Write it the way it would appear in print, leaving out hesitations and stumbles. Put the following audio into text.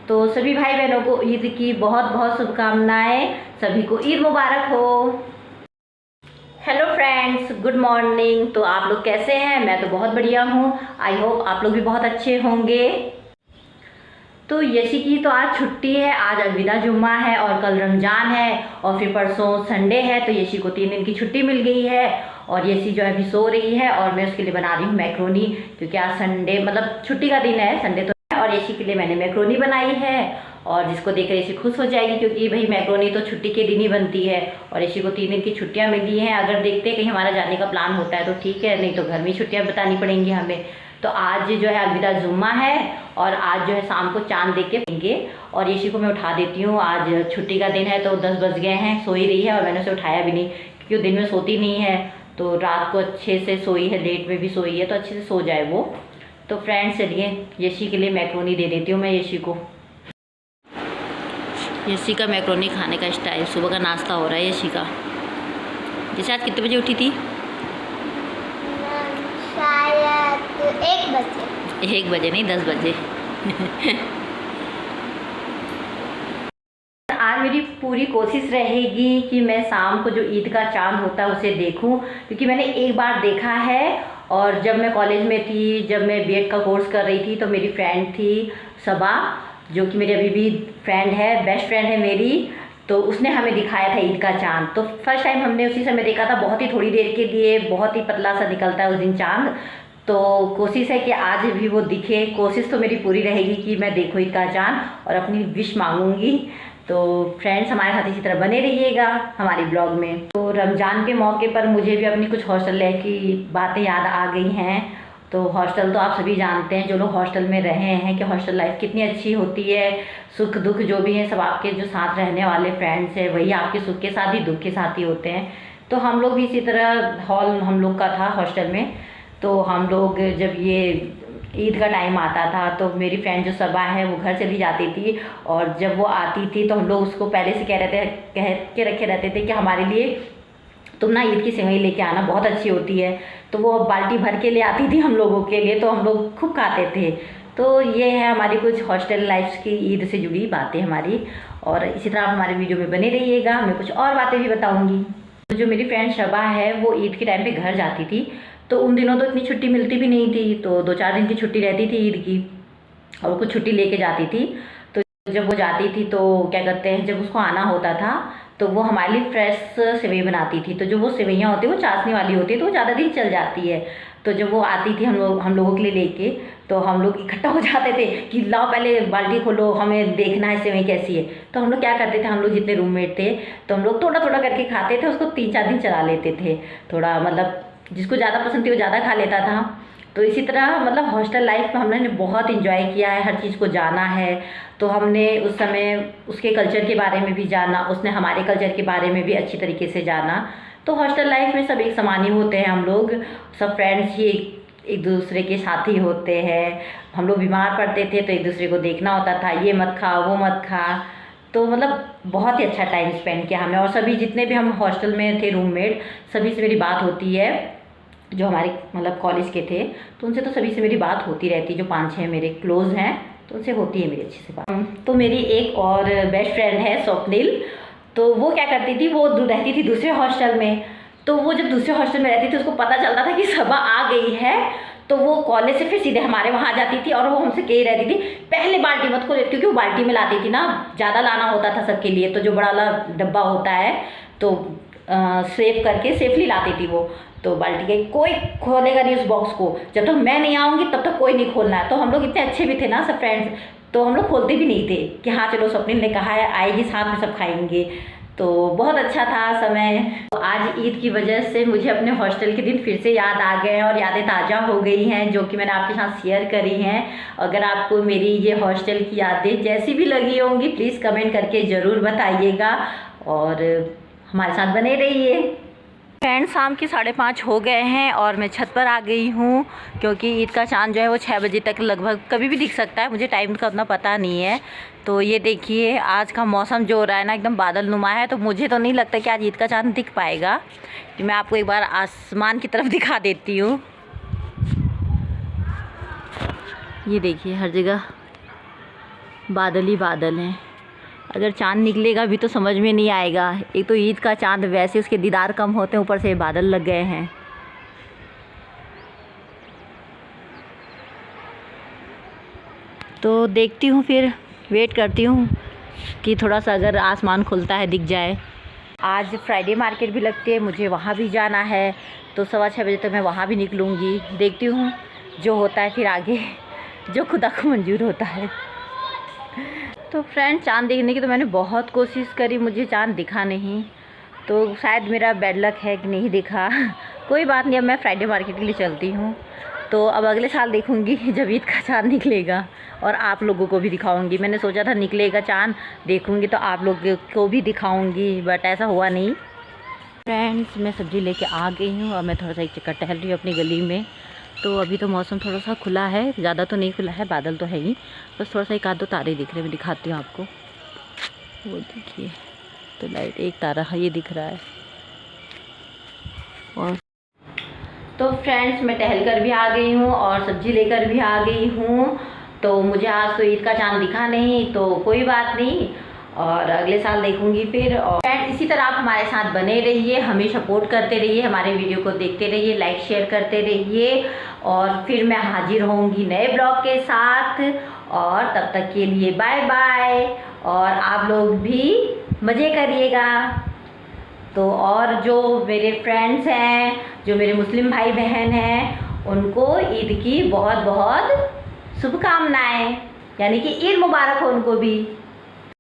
तो सभी भाई बहनों को ईद की बहुत बहुत शुभकामनाएं। सभी को ईद मुबारक हो। Hello friends, good morning. तो आप लोग कैसे हैं? मैं तो बहुत बढ़िया हूँ। आई होप आप लोग भी बहुत अच्छे होंगे। तो यशी की तो आज छुट्टी है, आज अलविदा जुम्मा है और कल रमज़ान है और फिर परसों संडे है। तो यशी को 3 दिन की छुट्टी मिल गई है और यशी जो है अभी सो रही है और मैं उसके लिए बना रही हूँ मैक्रोनी, क्योंकि आज संडे मतलब छुट्टी का दिन है, संडे तो है। और यशी के लिए मैंने मैक्रोनी बनाई है और जिसको देखकर यशी खुश हो जाएगी, क्योंकि भाई मैक्रोनी तो छुट्टी के दिन ही बनती है और यशी को 3 दिन की छुट्टियाँ मिली हैं। अगर देखते हैं कहीं हमारा जाने का प्लान होता है तो ठीक है, नहीं तो घर में छुट्टियाँ बतानी पड़ेंगी हमें। तो आज जो है अलविदा जुम्मा है और आज जो है शाम को चांद देख के पीएंगे। और यशी को मैं उठा देती हूँ, आज छुट्टी का दिन है तो 10 बज गए हैं, सो ही रही है और मैंने उसे उठाया भी नहीं, क्योंकि वो दिन में सोती नहीं है। तो रात को अच्छे से सोई है, लेट में भी सोई है, तो अच्छे से सो जाए वो। तो फ्रेंड्स चलिए यशी के लिए मैक्रोनी दे देती हूँ मैं यशी को। यशी का मैक्रोनी खाने का स्टाइल, सुबह का नाश्ता हो रहा है यशी का। जैसे आज कितने बजे उठी थी? शायद 1 बजे। 1 बजे नहीं, 10 बजे। आज मेरी पूरी कोशिश रहेगी कि मैं शाम को जो ईद का चांद होता है उसे देखूं, क्योंकि मैंने एक बार देखा है। और जब मैं कॉलेज में थी, जब मैं बीएड का कोर्स कर रही थी, तो मेरी फ्रेंड थी सबा, जो कि मेरी अभी भी फ्रेंड है, बेस्ट फ्रेंड है मेरी। तो उसने हमें दिखाया था ईद का चांद। तो फर्स्ट टाइम हमने उसी समय देखा था, बहुत ही थोड़ी देर के लिए, बहुत ही पतला सा निकलता है उस दिन चांद। तो कोशिश है कि आज भी वो दिखे। कोशिश तो मेरी पूरी रहेगी कि मैं देखूँ ईद का चांद और अपनी विश मांगूंगी। तो फ्रेंड्स हमारे साथ इसी तरह बने रहिएगा हमारी ब्लॉग में। तो रमज़ान के मौके पर मुझे भी अपनी कुछ हॉस्टल लाइफ की बातें याद आ गई हैं। तो हॉस्टल तो आप सभी जानते हैं, जो लोग हॉस्टल में रहे हैं, कि हॉस्टल लाइफ कितनी अच्छी होती है। सुख दुख जो भी है सब आपके जो साथ रहने वाले फ्रेंड्स हैं वही आपके सुख के साथ ही दुख के साथ ही होते हैं। तो हम लोग भी इसी तरह, हॉल हम लोग का था हॉस्टल में। तो हम लोग जब ये ईद का टाइम आता था तो मेरी फ्रेंड जो सबा है वो घर चली जाती थी, और जब वो आती थी तो हम लोग उसको पहले से कह के रखे रहते थे कि हमारे लिए तुम ना ईद की सेवई लेके आना, बहुत अच्छी होती है। तो वो बाल्टी भर के ले आती थी हम लोगों के लिए, तो हम लोग खूब खाते थे। तो ये है हमारी कुछ हॉस्टल लाइफ की ईद से जुड़ी बातें हमारी। और इसी तरह आप हमारे वीडियो में बने रहिएगा, मैं कुछ और बातें भी बताऊँगी। तो जो मेरी फ्रेंड शबा है वो ईद के टाइम पे घर जाती थी, तो उन दिनों तो इतनी छुट्टी मिलती भी नहीं थी, तो 2-4 दिन की छुट्टी रहती थी ईद की, और वो कुछ छुट्टी लेके जाती थी। तो जब वो जाती थी तो क्या कहते हैं, जब उसको आना होता था तो वो हमारे लिए फ्रेश सेवई बनाती थी। तो जो वो सेवइयाँ होती है वो चाशनी वाली होती है, तो वो ज़्यादा दिन चल जाती है। तो जब वो आती थी हम लोगों के लिए लेके, तो हम लोग इकट्ठा हो जाते थे कि लाओ पहले बाल्टी खोलो, हमें देखना है सेवई कैसी है। तो हम लोग क्या करते थे, हम लोग जितने रूममेट थे तो हम लोग थोड़ा थोड़ा करके खाते थे, उसको 3-4 दिन चला लेते थे। थोड़ा मतलब जिसको ज़्यादा पसंद थी वो ज़्यादा खा लेता था। तो इसी तरह मतलब हॉस्टल लाइफ में हमने बहुत इंजॉय किया है, हर चीज़ को जाना है। तो हमने उस समय उसके कल्चर के बारे में भी जाना, उसने हमारे कल्चर के बारे में भी अच्छी तरीके से जाना। तो हॉस्टल लाइफ में सब एक समान ही होते हैं, हम लोग सब फ्रेंड्स ही एक दूसरे के साथी होते हैं। हम लोग बीमार पड़ते थे तो एक दूसरे को देखना होता था, ये मत खा वो मत खा। तो मतलब बहुत ही अच्छा टाइम स्पेंड किया हमने। और सभी जितने भी हम हॉस्टल में थे रूममेट, सभी से मेरी बात होती है, जो हमारे मतलब कॉलेज के थे, तो उनसे तो सभी से मेरी बात होती रहती, जो 5-6 मेरे क्लोज हैं तो उनसे होती है मेरी अच्छे से बात। तो मेरी एक और बेस्ट फ्रेंड है स्वप्निल, तो वो क्या करती थी, वो रहती थी दूसरे हॉस्टल में। तो वो जब दूसरे हॉस्टल में रहती थी उसको पता चलता था कि सबा आ गई है, तो वो कॉलेज से फिर सीधे हमारे वहाँ आ जाती थी और वो हमसे कही रहती थी पहले बाल्टी मत खोले, क्योंकि वो बाल्टी में लाती थी ना, ज़्यादा लाना होता था सबके लिए। तो जो बड़ा वाला डब्बा होता है तो सेव करके सेफली लाती थी वो। तो बाल्टी के कोई खोलेगा नहीं उस बॉक्स को, जब तक मैं नहीं आऊँगी तब तक कोई नहीं खोलना है। तो हम लोग इतने अच्छे भी थे ना सब फ्रेंड्स, तो हम लोग खोलते भी नहीं थे कि हाँ चलो स्वप्निल ने कहा है आएगी साथ में सब खाएंगे। तो बहुत अच्छा था समय। तो आज ईद की वजह से मुझे अपने हॉस्टल के दिन फिर से याद आ गए हैं और यादें ताज़ा हो गई हैं, जो कि मैंने आपके साथ शेयर करी हैं। अगर आपको मेरी ये हॉस्टल की यादें जैसी भी लगी होंगी प्लीज़ कमेंट करके ज़रूर बताइएगा और हमारे साथ बने रहिए। फ्रेंड्स शाम के 5:30 हो गए हैं और मैं छत पर आ गई हूँ, क्योंकि ईद का चांद जो है वो 6 बजे तक लगभग कभी भी दिख सकता है, मुझे टाइम का उतना पता नहीं है। तो ये देखिए आज का मौसम जो हो रहा है ना एकदम बादल नुमा है, तो मुझे तो नहीं लगता कि आज ईद का चांद दिख पाएगा। तो मैं आपको एक बार आसमान की तरफ दिखा देती हूँ। ये देखिए हर जगह बादल ही बादल हैं। अगर चांद निकलेगा भी तो समझ में नहीं आएगा। एक तो ईद का चांद वैसे उसके दीदार कम होते हैं, ऊपर से बादल लग गए हैं। तो देखती हूँ, फिर वेट करती हूँ कि थोड़ा सा अगर आसमान खुलता है दिख जाए। आज फ्राइडे मार्केट भी लगती है, मुझे वहाँ भी जाना है, तो 6:15 बजे तक मैं वहाँ भी निकलूँगी। देखती हूँ जो होता है फिर आगे, जो खुदा को मंजूर होता है। तो फ्रेंड, चाँद देखने की तो मैंने बहुत कोशिश करी, मुझे चाँद दिखा नहीं। तो शायद मेरा बैड लक है कि नहीं दिखा। कोई बात नहीं, अब मैं फ्राइडे मार्केट के लिए चलती हूँ। तो अब अगले साल देखूँगी जब ईद का चाँद निकलेगा, और आप लोगों को भी दिखाऊंगी। मैंने सोचा था निकलेगा चाँद, देखूंगी तो आप लोगों को भी दिखाऊंगी, बट ऐसा हुआ नहीं। फ्रेंड्स, मैं सब्ज़ी लेके आ गई हूँ और मैं थोड़ा सा एक चक्कर टहल रही हूँ अपनी गली में। तो अभी तो मौसम थोड़ा सा खुला है, ज़्यादा तो नहीं खुला है, बादल तो है ही, बस थोड़ा सा एक आध दो तारे दिख रहे हैं। मैं दिखाती हूँ आपको, वो देखिए, तो लाइट एक तारा ये दिख रहा है। और तो फ्रेंड्स, मैं टहल कर भी आ गई हूँ और सब्ज़ी लेकर भी आ गई हूँ। तो मुझे आज तो ईद का चाँद दिखा नहीं, तो कोई बात नहीं, और अगले साल देखूंगी फिर। और फ्रेंड, इसी तरह आप हमारे साथ बने रहिए, हमें सपोर्ट करते रहिए, हमारे वीडियो को देखते रहिए, लाइक शेयर करते रहिए। और फिर मैं हाजिर होंगी नए ब्लॉग के साथ, और तब तक के लिए बाय बाय। और आप लोग भी मज़े करिएगा। तो और जो मेरे फ्रेंड्स हैं, जो मेरे मुस्लिम भाई बहन हैं, उनको ईद की बहुत बहुत शुभकामनाएं, यानी कि ईद मुबारक हो उनको भी।